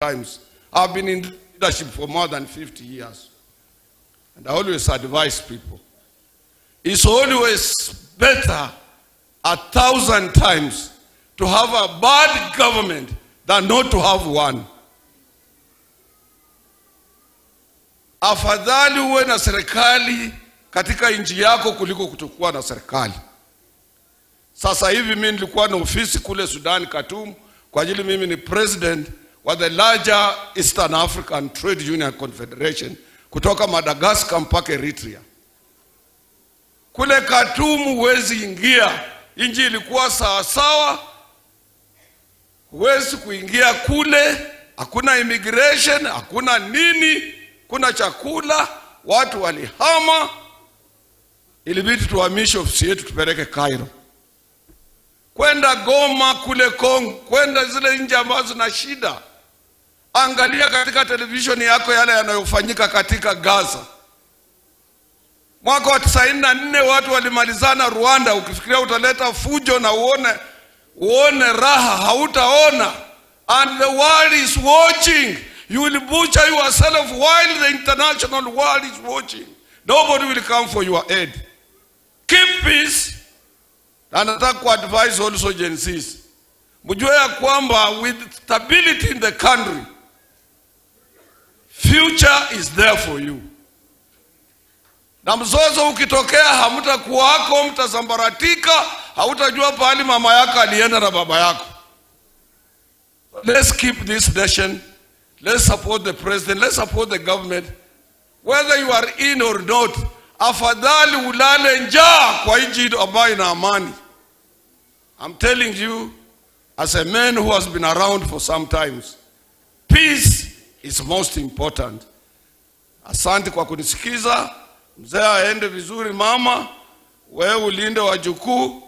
times. I've been in leadership for more than 50 years. And I always advise people. It's always better 1,000 times to have a bad government than not to have one. Afadhali uwe na serikali katika nchi yako kuliko kutokuwa na serikali. Sasa hivi mimi nilikuwa na ofisi kule Sudan, Khartoum, kwa ajili mimi ni president wa the larger Eastern African Trade Union Confederation kutoka Madagascar mpaka Eritrea. Kule Khartoum huwezi ingia, nchi ilikuwa sawa, huwezi kuingia kule, hakuna immigration, hakuna nini, kuna chakula, watu walihama, ilibidi tuhamishe ofisi yetu tupeleke Cairo. Kwenda Goma kule Kongo, kwenda zile nchi ambazo na shida. Angalia katika televisheni yako yale yanayofanyika katika Gaza. Mwaka wa 94 watu walimalizana Rwanda. Ukifikiria utaleta fujo na uone raha, hautaona. And the world is watching. You will butcher yourself while the international world is watching. Nobody will come for your aid. Keep peace. And nataka ku advise also Gen Zs. Mjue ya kwamba with stability in the country, future is there for you. Na mzozo ukitokea hamtakuwako, mtasambaratika, hautajua pahali mama yako alienda na baba yako. Let's keep this nation. Let's support the president. Let's support the government. Whether you are in or not, afadhali ulale njaa kwa nchi ambayo ina amani. I'm telling you, as a man who has been around for some times, peace is most important. Asante kwa kunisikiza. Mzee aende vizuri mama, wewe ulinde wajukuu.